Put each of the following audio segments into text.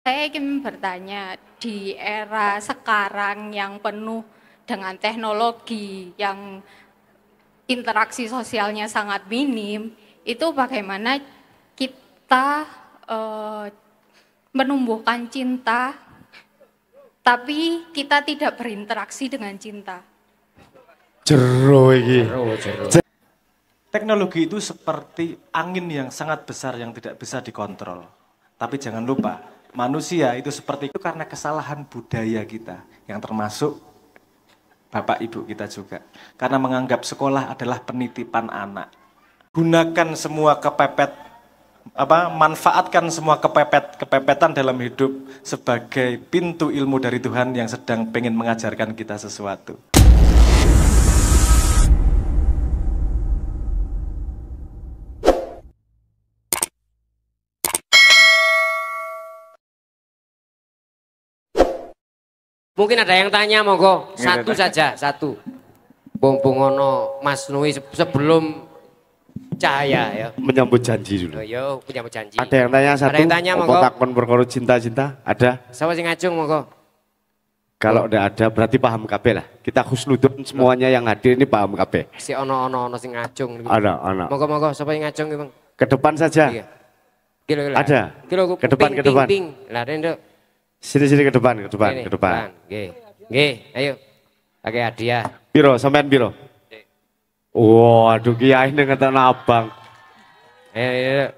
Saya ingin bertanya, di era sekarang yang penuh dengan teknologi, yang interaksi sosialnya sangat minim, itu bagaimana kita menumbuhkan cinta, tapi kita tidak berinteraksi dengan cinta. Jero iki. Teknologi itu seperti angin yang sangat besar yang tidak bisa dikontrol. Tapi jangan lupa, manusia itu seperti itu karena kesalahan budaya kita, yang termasuk Bapak Ibu kita juga. Karena menganggap sekolah adalah penitipan anak. Gunakan semua manfaatkan semua kepepetan dalam hidup sebagai pintu ilmu dari Tuhan yang sedang pengen mengajarkan kita sesuatu. Mungkin ada yang tanya, monggo. Satu saja, satu. Bung ono Mas Nui sebelum Cahaya ya. Menyambut janji dulu. Yo, menyambut janji. Ada yang tanya satu. Ada yang tanya, monggo. Takon perkara cinta-cinta, ada? Siapa sing ngacung, monggo? Kalau udah ada berarti paham kabeh lah. Kita khusnudun semuanya yang hadir ini paham kabeh. Si ono sing ngacung. Ada. Monggo, siapa yang ngacung, Bang? Ke depan saja. Iya. Kilo. Ada. Kilo, ke depan. Lah, Rendo. Sini ke depan. Nggih, ayo. Pakai hadiah. Piro, sampean piro? Waduh, kiai ngeten abang. Ayo.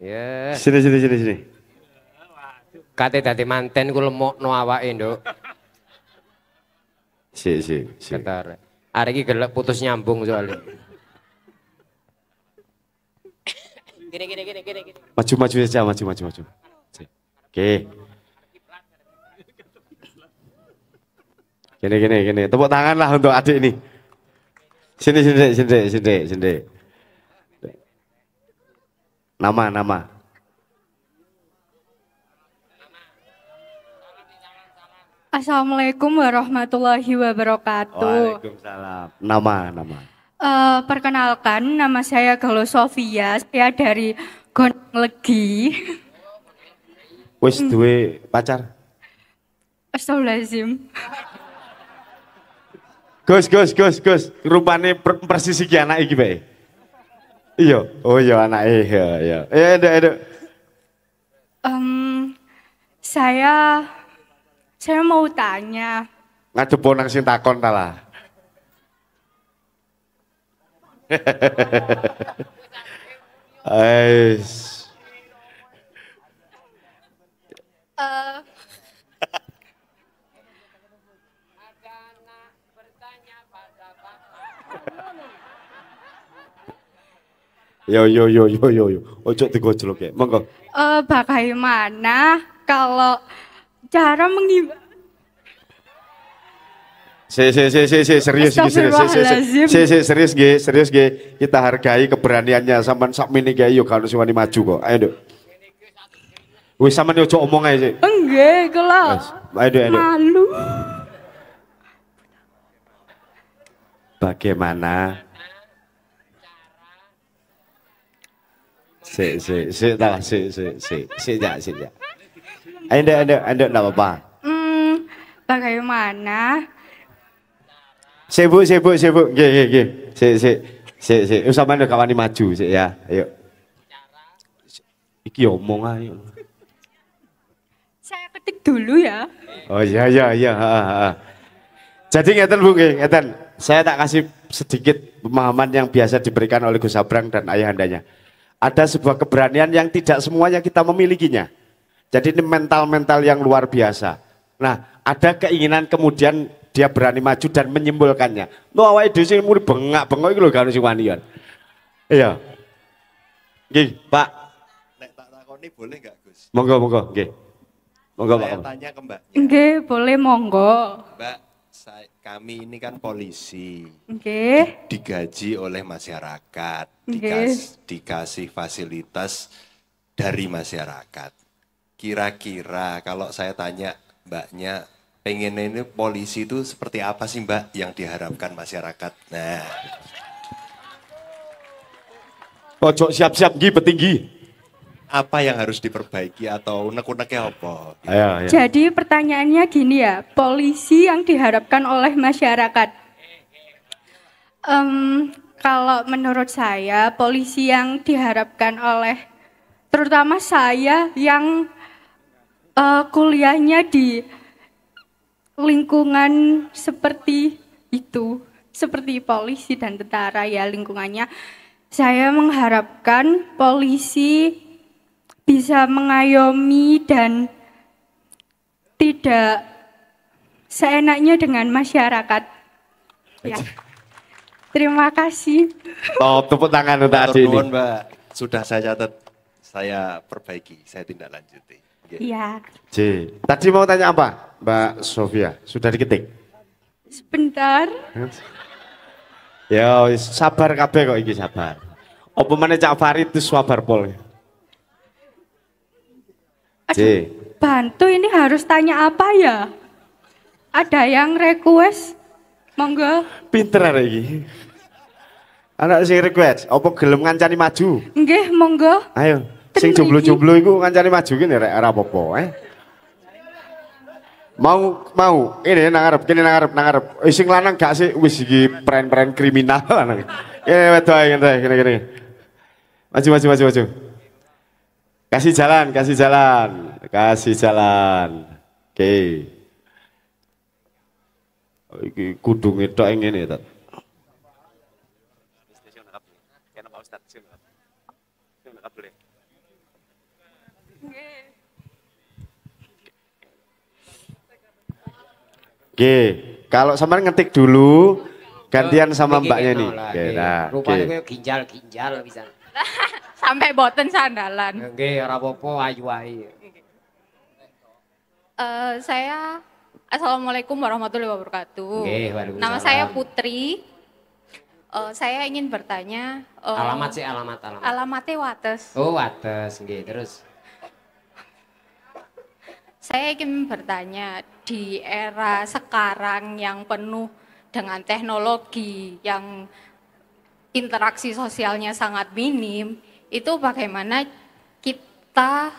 Ya. Sini. Kate dadi manten ku lemokno awake, Nduk. Si. Bentar. Arek iki gelek putus nyambung soalnya. Gini. Maju saja, maju. Oke. Gini. Tepuk tangan lah untuk adik ini. Sini. Nama. Assalamualaikum warahmatullahi wabarakatuh. Waalaikumsalam. Nama. Perkenalkan, nama saya Galuh Sofia. Saya dari Gonang Legi. Wis duwe pacar? Astagfirullahaladzim. Gus. Rupane persis iki anak iki bae. Iya. Oh iya anake. Iya. Nduk. Saya mau tanya. Ngadepo nang sing takon ta lah. Yo. Ojo digojlok ya. Monggo. Bagaimana kalau cara Serius nggih. Kita hargai keberaniannya sampean sak mini gawe yo gak ono sing wani maju kok. Ayo, Nduk. Wis sampean ojo omong ae sik. Enggak, kalau Ayo. malu. Bagaimana? Sik. Ayo, Nduk, enggak apa-apa. Bagaimana? Sibuk. Nggih. Sik. Sampeyan gak wani maju sik ya. Ayo. Iki omong ae. Saya ketik dulu ya. Oh iya. Jadi ngeten Bu nggih, ngeten. Saya tak kasih sedikit pemahaman yang biasa diberikan oleh Gus Abrang dan ayahandanya. Ada sebuah keberanian yang tidak semuanya kita memilikinya. Jadi ini mental yang luar biasa. Nah, ada keinginan kemudian dia berani maju dan menyimpulkannya. No awake dhewe sing muni bengak-bengok iki lho gak ono sing wanian. Iya. Nggih, Pak. Nek tak takoni boleh enggak, Gus? Monggo, nggih. Monggo, Pak. Saya tanya ke Mbaknya. Nggih, boleh monggo. Mbak, kami ini kan polisi. Nggih. Digaji oleh masyarakat, Nggih. dikasih fasilitas dari masyarakat. Kira-kira kalau saya tanya Mbaknya, pengen ini polisi itu seperti apa sih Mbak yang diharapkan masyarakat? Nah. Ojo siap-siap nggih petinggi. apa yang harus diperbaiki atau unek-uneknya apa? Gitu. Ayo, ayo. Jadi pertanyaannya gini ya, polisi yang diharapkan oleh masyarakat. Kalau menurut saya, polisi yang diharapkan oleh, terutama saya yang kuliahnya di lingkungan seperti itu, seperti polisi dan tentara ya lingkungannya, saya mengharapkan polisi bisa mengayomi dan tidak seenaknya dengan masyarakat. Ya. Terima kasih. Tepuk tangan untuk Matur adik ini. nuwun, Mbak. Sudah saya catat, saya perbaiki, saya tindak lanjuti. Nggih. Ya, J. Tadi mau tanya apa, Mbak Sofia? Sudah diketik? sebentar. Ya, sabar kabeh kok iki sabar. Apa meneh Cak Farid itu sabar pol. J. Bantu ini harus tanya apa ya? Ada yang request? Monggo. Pinter arek iki. Anak sing request, apa gelem ngancani maju? Nggih, monggo. Ayo, sing jomblo-jomblo iku ngancani maju ki nek ora apa-apa, Mau, ini nang ngarep, kene nang ngarep. Sing lanang gak sih wis iki pren-pren kriminal lanang. Wedok ae kene. Maju. Kasih jalan. Oke. Iki kudu ngetok ngene ta. Oke, kalau sampean ngetik dulu, gantian sama mbaknya nih. Oke, nah, Rupanya oke. kayak ginjal bisa. Sampai boten sandalan. Nggih, ora apa-apa ayu wae. Saya Assalamualaikum warahmatullahi wabarakatuh. Nggih, waalaikumsalam. Nama saya Putri. Saya ingin bertanya. Alamat. Alamatnya Wates. Oh, Wates, nggih. Terus Saya ingin bertanya, di era sekarang yang penuh dengan teknologi, yang interaksi sosialnya sangat minim, itu bagaimana kita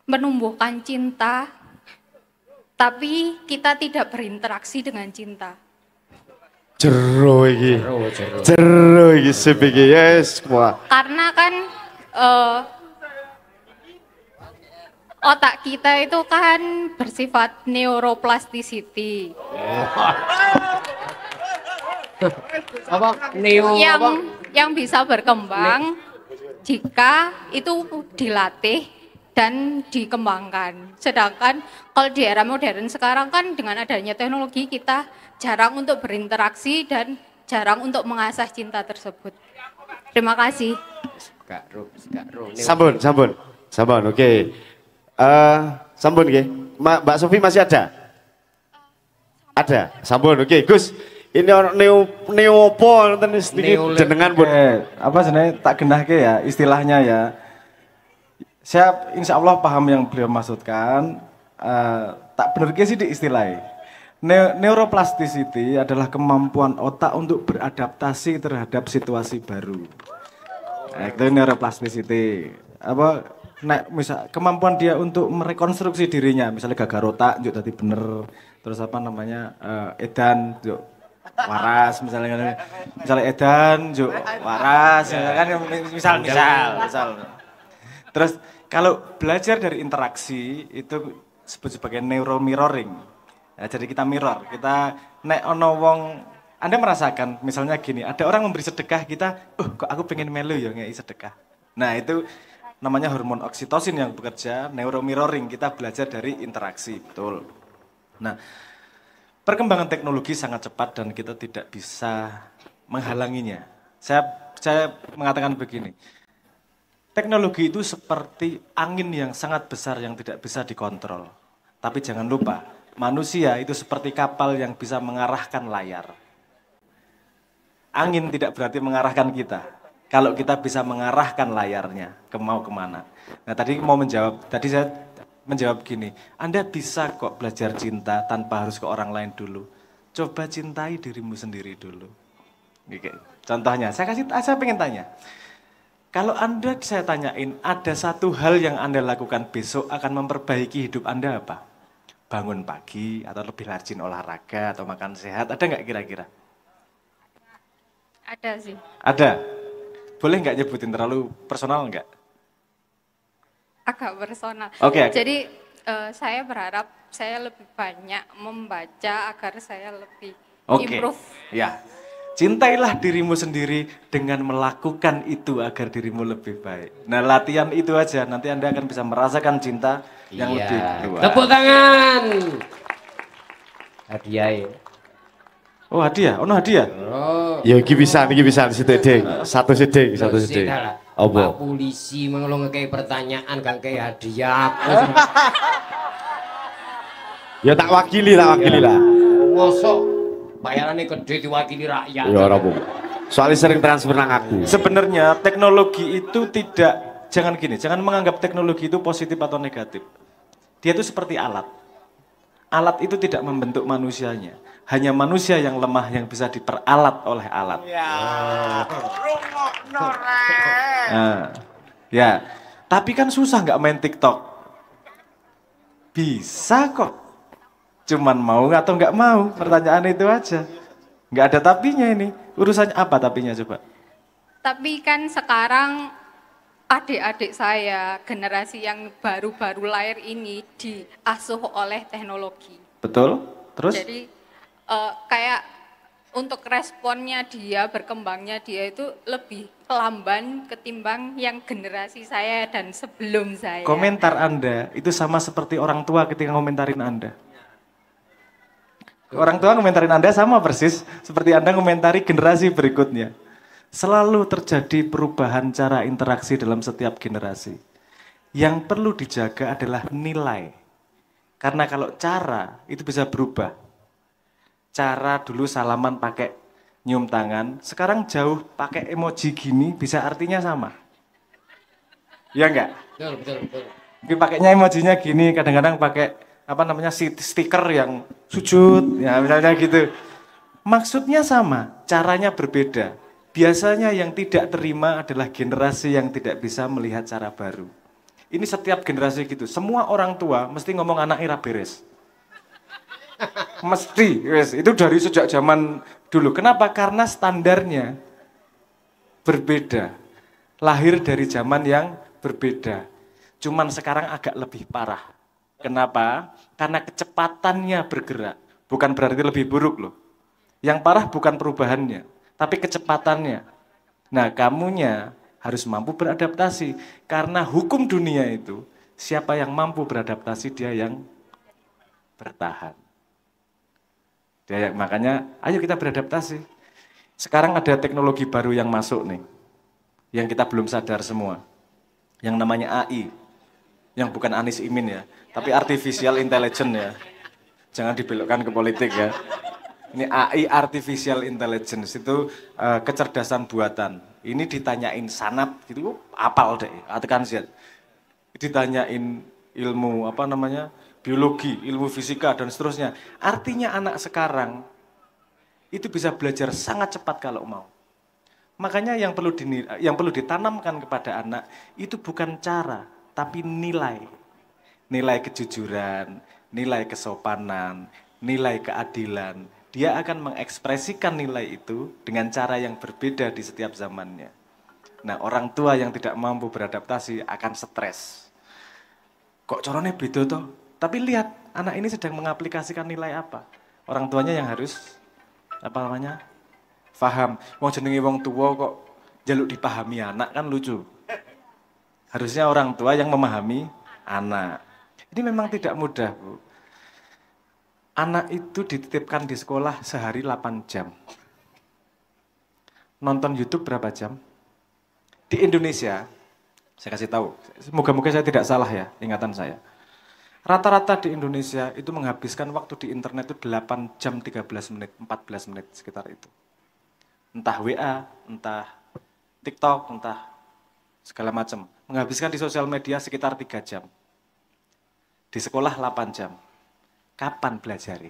menumbuhkan cinta, tapi kita tidak berinteraksi dengan cinta. Jero iki. Jero. Jero iki sip iki, yes, semua. Karena kan otak kita itu kan bersifat neuroplasticity. apa? Yang bisa berkembang jika itu dilatih dan dikembangkan. Sedangkan kalau di era modern sekarang kan dengan adanya teknologi kita jarang untuk berinteraksi dan jarang untuk mengasah cinta tersebut. Terima kasih. Gak ro. Sampun, oke. Sampun nggih. Mbak Sofi masih ada? Ada. Sampun, oke. Gus, ini orang neo apa nonton iki jenengan pun. Apa sebenarnya tak genahke ya istilahnya ya. Saya insya Allah paham yang beliau maksudkan. Tak bener sih di istilahnya. Neuroplasticity adalah kemampuan otak untuk beradaptasi terhadap situasi baru. Itu neuroplasticity. Misal kemampuan dia untuk merekonstruksi dirinya, misalnya gagal otak, juk tadi bener, terus edan, juk waras, misalnya edan, juk waras, misal. Terus kalau belajar dari interaksi itu disebut sebagai neuromirroring. Ya, jadi kita mirror, kita nek ono wong, Anda merasakan misalnya gini, ada orang memberi sedekah kita, kok aku pengen melu ya ngei sedekah. Nah itu namanya hormon oksitosin yang bekerja, neuromirroring, kita belajar dari interaksi, betul. Nah, perkembangan teknologi sangat cepat dan kita tidak bisa menghalanginya. Saya mengatakan begini, teknologi itu seperti angin yang sangat besar yang tidak bisa dikontrol. Tapi jangan lupa, manusia itu seperti kapal yang bisa mengarahkan layar. Angin tidak berarti mengarahkan kita. Kalau kita bisa mengarahkan layarnya mau kemana. Nah tadi saya menjawab gini, Anda bisa kok belajar cinta tanpa harus ke orang lain dulu. Coba cintai dirimu sendiri dulu. Contohnya, saya pengen tanya. Kalau Anda saya tanyain, ada satu hal yang Anda lakukan besok akan memperbaiki hidup Anda apa? Bangun pagi, atau lebih rajin olahraga, atau makan sehat, ada nggak kira-kira? Ada sih. Ada. Boleh nggak nyebutin, terlalu personal nggak? Agak personal. Oke. Jadi saya berharap saya lebih banyak membaca agar saya lebih improve. Ya. Cintailah dirimu sendiri dengan melakukan itu agar dirimu lebih baik. Nah, latihan itu aja, nanti Anda akan bisa merasakan cinta yang lebih luas. Tepuk tangan. Hadiah ya. Oh, hadiah? Oh, no, hadiah? Oh. Ya iki bisa sedeng. Satu sedeng. Pak polisi mengelong ngekei pertanyaan gak ngekei hadiah. Ya tak wakili lah. Ngosok bayarannya gede diwakili rakyat. Ya ora apa. Soalnya sering transfer nang aku. Sebenarnya teknologi itu jangan menganggap teknologi itu positif atau negatif. Dia itu seperti alat. Alat itu tidak membentuk manusianya. Hanya manusia yang lemah yang bisa diperalat oleh alat. Ya. Tapi kan susah nggak main TikTok. Bisa kok. Cuman mau atau nggak mau, pertanyaan itu aja. Nggak ada tapinya ini. Urusannya apa tapinya coba? Tapi kan sekarang adik-adik saya, generasi yang baru-baru lahir ini diasuh oleh teknologi. Betul? Terus? Jadi kayak untuk responnya dia, berkembangnya dia itu lebih lamban ketimbang yang generasi saya dan sebelum saya. Komentar Anda itu sama seperti orang tua ketika ngomentarin Anda. Orang tua ngomentarin Anda sama persis seperti Anda ngomentari generasi berikutnya. Selalu terjadi perubahan cara interaksi dalam setiap generasi. Yang perlu dijaga adalah nilai. Karena kalau cara itu bisa berubah. Cara dulu salaman pakai nyium tangan, sekarang jauh pakai emoji gini bisa artinya sama. Ya enggak? Betul. Mungkin pakainya emojinya gini, kadang-kadang pakai stiker yang sujud, ya misalnya gitu. Maksudnya sama, caranya berbeda. Biasanya yang tidak terima adalah generasi yang tidak bisa melihat cara baru. Ini setiap generasi gitu. Semua orang tua mesti ngomong anak ira beres. Mesti, itu dari sejak zaman dulu. Kenapa? Karena standarnya berbeda. Lahir dari zaman yang berbeda. Cuman sekarang agak lebih parah. Kenapa? Karena kecepatannya bergerak. Bukan berarti lebih buruk loh. Yang parah bukan perubahannya, tapi kecepatannya. Nah, kamunya harus mampu beradaptasi. Karena hukum dunia itu, siapa yang mampu beradaptasi, dia yang bertahan. Makanya, ayo kita beradaptasi. Sekarang ada teknologi baru yang masuk nih. Yang kita belum sadar semua. Yang namanya AI. Yang bukan Anies Imin ya. Tapi artificial intelligence ya. Jangan dibelokkan ke politik ya. Ini AI artificial intelligence itu kecerdasan buatan. Ini ditanyain sanap gitu, apal deh, tekan Z. Ditanyain ilmu biologi, ilmu fisika dan seterusnya. Artinya anak sekarang itu bisa belajar sangat cepat kalau mau. Makanya yang perlu ditanamkan kepada anak itu bukan cara, tapi nilai. Nilai kejujuran, nilai kesopanan, nilai keadilan. Dia akan mengekspresikan nilai itu dengan cara yang berbeda di setiap zamannya. Nah, orang tua yang tidak mampu beradaptasi akan stres. Kok caranya beda toh? Tapi lihat, anak ini sedang mengaplikasikan nilai apa? Orang tuanya yang harus paham. Wong jenenge wong tua kok jaluk dipahami anak kan lucu. Harusnya orang tua yang memahami anak. Ini memang tidak mudah, Bu. Anak itu dititipkan di sekolah sehari 8 jam. Nonton YouTube berapa jam? Di Indonesia, saya kasih tahu, moga-moga saya tidak salah ya, ingatan saya. Rata-rata di Indonesia itu menghabiskan waktu di internet itu 8 jam 13 menit, 14 menit sekitar itu. Entah WA, entah TikTok, entah segala macam. Menghabiskan di sosial media sekitar 3 jam. Di sekolah 8 jam. Kapan belajari?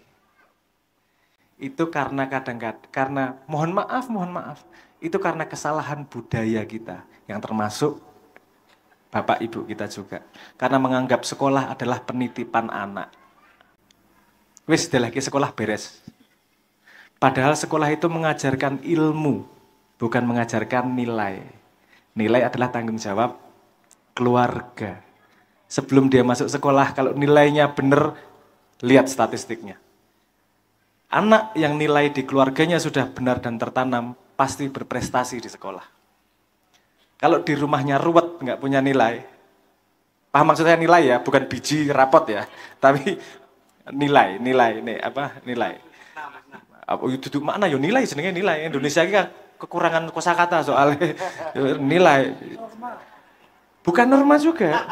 Itu karena mohon maaf, itu karena kesalahan budaya kita, yang termasuk bapak ibu kita juga. Karena menganggap sekolah adalah penitipan anak. Wis lagi sekolah beres. Padahal sekolah itu mengajarkan ilmu, bukan mengajarkan nilai. Nilai adalah tanggung jawab keluarga. Sebelum dia masuk sekolah, kalau nilainya benar, lihat statistiknya. Anak yang nilai di keluarganya sudah benar dan tertanam, pasti berprestasi di sekolah. Kalau di rumahnya ruwet, nggak punya nilai, paham maksud saya nilai ya, bukan biji rapot ya, tapi nilai. Itu makna yo nilai, senengnya nilai. Indonesia ini kan kekurangan kosakata soalnya nilai. Bukan norma juga.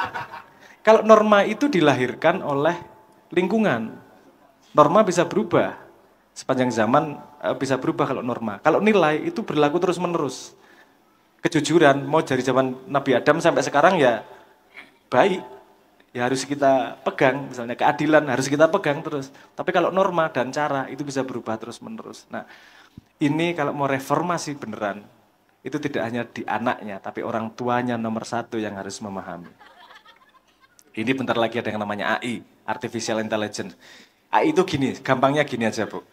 Kalau norma itu dilahirkan oleh lingkungan, norma bisa berubah. Sepanjang zaman bisa berubah kalau norma. Kalau nilai itu berlaku terus-menerus. Kejujuran, mau dari zaman Nabi Adam sampai sekarang ya baik. Ya harus kita pegang, misalnya keadilan harus kita pegang terus. Tapi kalau norma dan cara itu bisa berubah terus-menerus. Nah, ini kalau mau reformasi beneran, itu tidak hanya di anaknya, tapi orang tuanya nomor satu yang harus memahami. Ini bentar lagi ada yang namanya AI, Artificial Intelligence. AI itu gini, gampangnya gini aja Bu.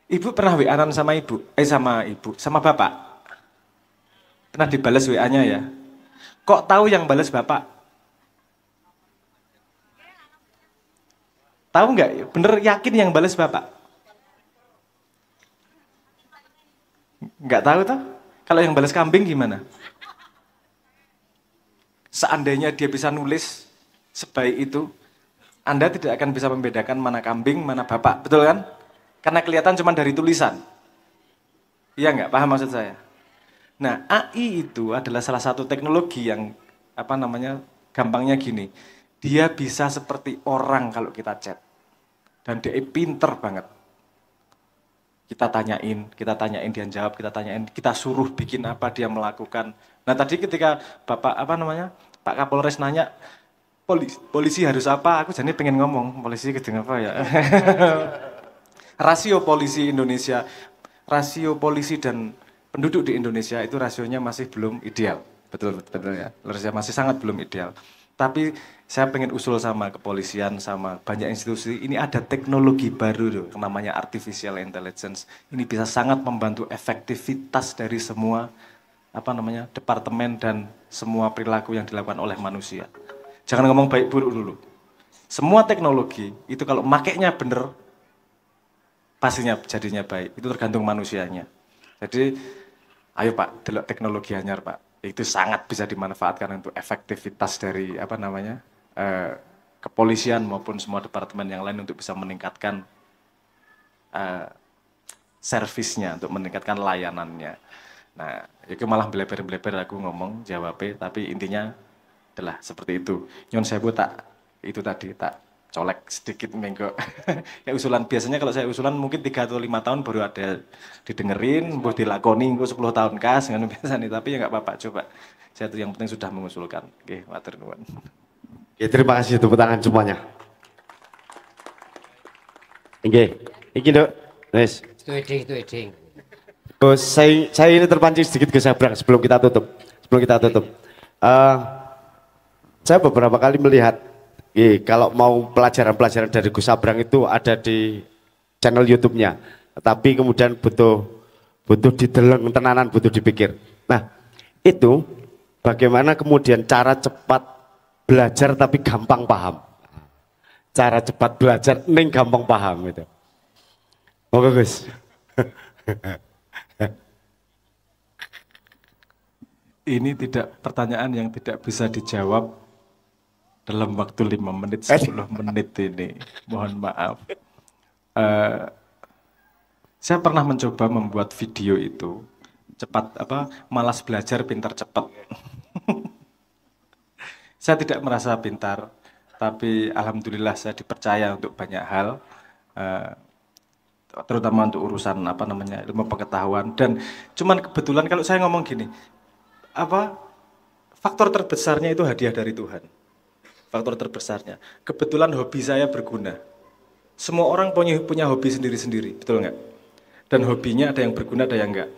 Ibu pernah WA-an sama sama bapak? Pernah dibalas WA-nya ya? Kok tahu yang balas bapak? Tahu nggak? Bener yakin yang balas bapak? Nggak tahu toh? Kalau yang balas kambing gimana? Seandainya dia bisa nulis sebaik itu, Anda tidak akan bisa membedakan mana kambing, mana bapak, betul kan? Karena kelihatan cuma dari tulisan. Iya nggak? Paham maksud saya? Nah, AI itu adalah salah satu teknologi yang, gampangnya gini. Dia bisa seperti orang kalau kita chat. Dan dia pinter banget. Kita tanyain, dia jawab, kita suruh bikin apa, dia melakukan. Nah tadi ketika Pak Kapolres nanya, polisi harus apa, aku jadi pengen ngomong, polisi gedeng apa ya. Rasio polisi Indonesia, rasio polisi dan penduduk di Indonesia itu rasionya masih belum ideal. Betul ya, masih sangat belum ideal. Tapi saya pengen usul sama kepolisian, sama banyak institusi, ini ada teknologi baru tuh, namanya Artificial Intelligence. Ini bisa sangat membantu efektivitas dari semua departemen dan semua perilaku yang dilakukan oleh manusia. Jangan ngomong baik buruk dulu. Semua teknologi itu kalau makainya bener, pastinya jadinya baik. Itu tergantung manusianya. Jadi, ayo Pak, delok teknologi anyar Pak. Itu sangat bisa dimanfaatkan untuk efektivitas dari kepolisian maupun semua departemen yang lain untuk bisa meningkatkan servisnya, untuk meningkatkan layanannya. Nah, itu malah beleber-beleber aku ngomong, jawabnya, tapi intinya adalah seperti itu. Nyon sewu tak colek sedikit mengko. Kayak usulan, biasanya kalau saya usulan mungkin 3 atau 5 tahun baru ada didengerin, buat dilakoni, 10 tahun kas, kan biasanya, tapi ya nggak apa-apa, coba. Saya tuh yang penting sudah mengusulkan. Oke, matur nuwun. Ya, terima kasih tepuk tangan semuanya. Oke, iki Dok. Wes. Itu. Oh, saya ini terpancing sedikit ke Sabrang sebelum kita tutup. Saya beberapa kali melihat, kalau mau pelajaran-pelajaran dari Gus Sabrang itu ada di channel YouTube-nya. Tapi kemudian butuh dideleng tenanan, butuh dipikir. Nah, itu bagaimana kemudian cara cepat belajar tapi gampang paham. Cara cepat belajar ning gampang paham itu. Moga Gus. Ini pertanyaan yang tidak bisa dijawab dalam waktu 5 menit, 10 menit ini. Mohon maaf. Saya pernah mencoba membuat video itu malas belajar pintar cepat. Saya tidak merasa pintar, tapi alhamdulillah saya dipercaya untuk banyak hal, terutama untuk urusan ilmu pengetahuan. Dan cuman kebetulan kalau saya ngomong gini, faktor terbesarnya itu hadiah dari Tuhan. Faktor terbesarnya, kebetulan hobi saya berguna. Semua orang punya hobi sendiri-sendiri, betul nggak? Dan hobinya ada yang berguna, ada yang enggak.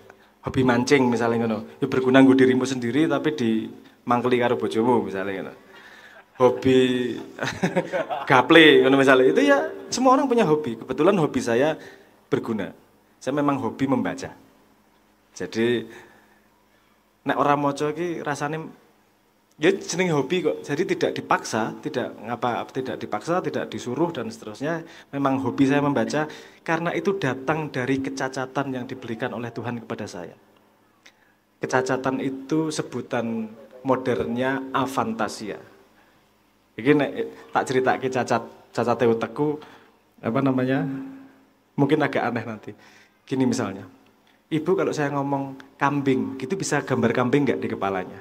hobi mancing misalnya ngono. Ya berguna nggo dirimu sendiri tapi di mangkeli karo bojomu misalnya ngono. Hobi gaple ngono misalnya. Itu ya semua orang punya hobi. Kebetulan hobi saya berguna. Saya memang hobi membaca. Jadi nek ora maca iki rasane ya jeneng hobi kok. Jadi tidak dipaksa, tidak dipaksa, tidak disuruh dan seterusnya. Memang hobi saya membaca karena itu datang dari kecacatan yang diberikan oleh Tuhan kepada saya. Kecacatan itu sebutan modernnya afantasia. Iki nek tak ceritake cacate utekku apa namanya? Mungkin agak aneh nanti. Gini misalnya. Ibu kalau saya ngomong kambing, gitu bisa gambar kambing nggak di kepalanya?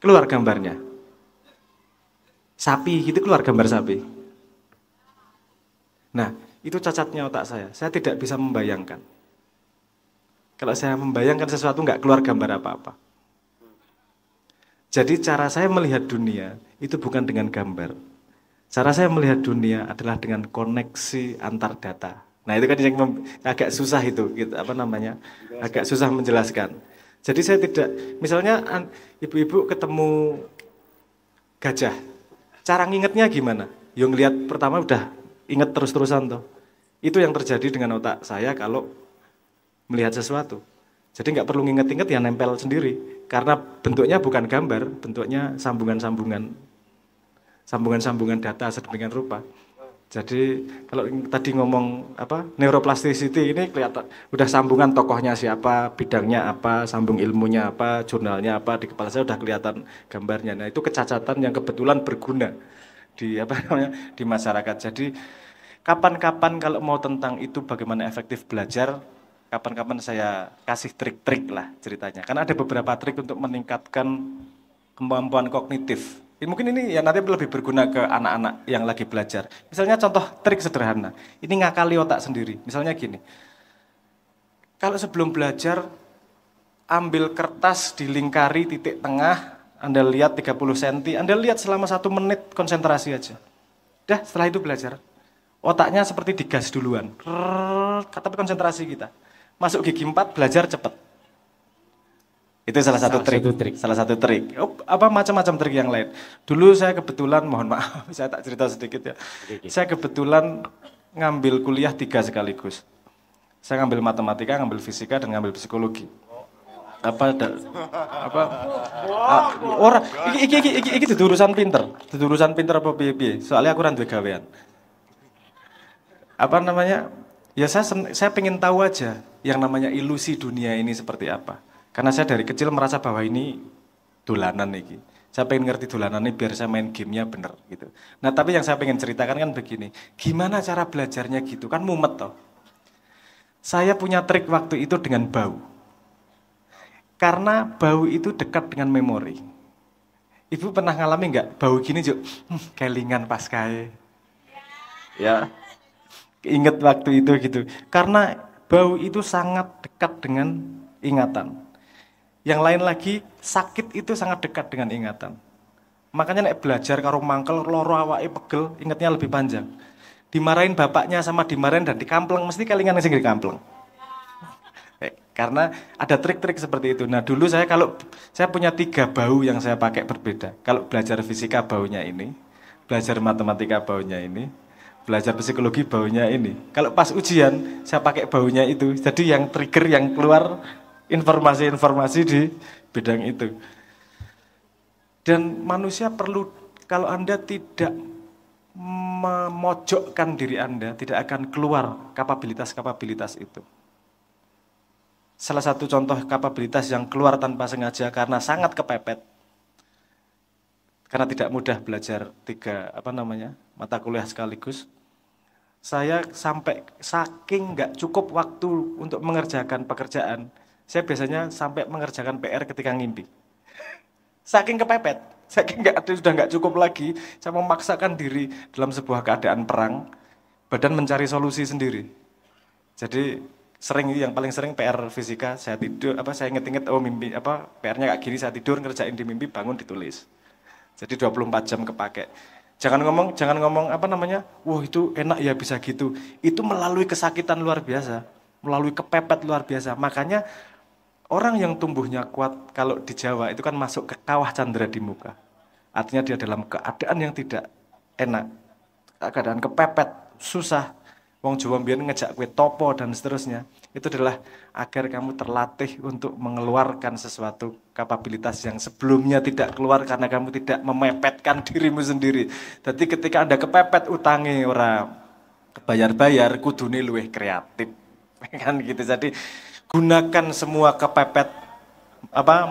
Keluar gambarnya. Sapi, gitu keluar gambar sapi. Nah, itu cacatnya otak saya. Saya tidak bisa membayangkan. Kalau saya membayangkan sesuatu nggak keluar gambar apa-apa. Jadi cara saya melihat dunia itu bukan dengan gambar. Cara saya melihat dunia adalah dengan koneksi antar data. Nah itu kan yang agak susah itu, gitu, apa namanya, agak susah menjelaskan. Jadi saya tidak, misalnya ibu-ibu ketemu gajah, cara ngingetnya gimana? Yang lihat pertama udah inget terus-terusan tuh. Itu yang terjadi dengan otak saya kalau melihat sesuatu. Jadi nggak perlu nginget-inget ya nempel sendiri, karena bentuknya bukan gambar, bentuknya sambungan-sambungan data sedemikian rupa. Jadi kalau tadi ngomong apa neuroplasticity ini kelihatan udah sambungan tokohnya siapa, bidangnya apa, sambung ilmunya apa, jurnalnya apa di kepala saya udah kelihatan gambarnya. Nah itu kecacatan yang kebetulan berguna di apa namanya di masyarakat. Jadi kapan-kapan kalau mau tentang itu bagaimana efektif belajar, kapan-kapan saya kasih trik-trik lah ceritanya. Karena ada beberapa trik untuk meningkatkan kemampuan kognitif. Mungkin ini ya nanti lebih berguna ke anak-anak yang lagi belajar. Misalnya contoh trik sederhana, ini ngakali otak sendiri. Misalnya gini, kalau sebelum belajar, ambil kertas dilingkari titik tengah, Anda lihat 30 cm, Anda lihat selama 1 menit konsentrasi aja. Dah setelah itu belajar. Otaknya seperti digas duluan, tapi konsentrasi kita. Masuk gigi 4, belajar cepat. Itu salah satu trik. Salah satu trik. Oh, apa macam-macam trik yang lain. Dulu saya kebetulan, mohon maaf, saya tak cerita sedikit ya. Saya kebetulan ngambil kuliah 3 sekaligus. Saya ngambil matematika, ngambil fisika, dan ngambil psikologi. Orang iki urusan pinter apa piye-piye. Soalnya aku ra duwe gawean. Apa namanya? Ya saya pengen tahu aja yang namanya ilusi dunia ini seperti apa. Karena saya dari kecil merasa bahwa ini dolanan nih. Saya pengen ngerti dolanan ini biar saya main gamenya bener gitu. Nah tapi yang saya pengen ceritakan kan begini. Gimana cara belajarnya gitu? Kan mumet toh. Saya punya trik waktu itu dengan bau. Karena bau itu dekat dengan memori. Ibu pernah ngalami nggak bau gini Juk? Kelingan pas kae. Ya. Ingat waktu itu gitu. Karena bau itu sangat dekat dengan ingatan. Yang lain lagi, sakit itu sangat dekat dengan ingatan. Makanya nek belajar karo mangkel, loro awake pegel, ingatnya lebih panjang. Dimarahin bapaknya sama dimarahin dan dikampleng, mesti kelingan sing dikampleng. Karena ada trik-trik seperti itu. Nah dulu saya punya 3 bau yang saya pakai berbeda. Kalau belajar fisika baunya ini, belajar matematika baunya ini, belajar psikologi baunya ini. Kalau pas ujian, saya pakai baunya itu. Jadi yang trigger yang keluar informasi-informasi di bidang itu. Dan manusia perlu, kalau Anda tidak memojokkan diri Anda, tidak akan keluar kapabilitas-kapabilitas itu. Salah satu contoh kapabilitas yang keluar tanpa sengaja karena sangat kepepet, karena tidak mudah belajar 3 mata kuliah sekaligus. Saya sampai saking nggak cukup waktu untuk mengerjakan pekerjaan, saya biasanya sampai mengerjakan PR ketika ngimpi. Saking kepepet, saking sudah nggak cukup lagi, saya memaksakan diri dalam sebuah keadaan perang, badan mencari solusi sendiri. Jadi yang paling sering PR fisika, saya tidur, saya inget-inget, mimpi, PR-nya kayak gini, saya tidur, ngerjain di mimpi, bangun ditulis. Jadi 24 jam kepake. Jangan ngomong wah itu enak ya bisa gitu. Itu melalui kesakitan luar biasa. melalui kepepet luar biasa. Makanya orang yang tumbuhnya kuat kalau di Jawa itu kan masuk ke kawah candra di muka. Artinya dia dalam keadaan yang tidak enak, keadaan kepepet, susah. Wong Jawa mbiyen ngejak kue topo dan seterusnya. Itu adalah agar kamu terlatih untuk mengeluarkan sesuatu kapabilitas yang sebelumnya tidak keluar karena kamu tidak memepetkan dirimu sendiri. Jadi ketika Anda kepepet utangi ora bayar-bayar, kudune luwih kreatif. Kan gitu. Jadi gunakan semua kepepet,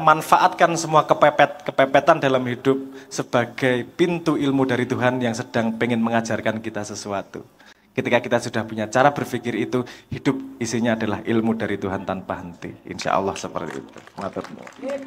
manfaatkan semua kepepetan dalam hidup sebagai pintu ilmu dari Tuhan yang sedang pengen mengajarkan kita sesuatu. Ketika kita sudah punya cara berpikir itu, hidup isinya adalah ilmu dari Tuhan tanpa henti. Insya Allah seperti itu. Matur nuwun.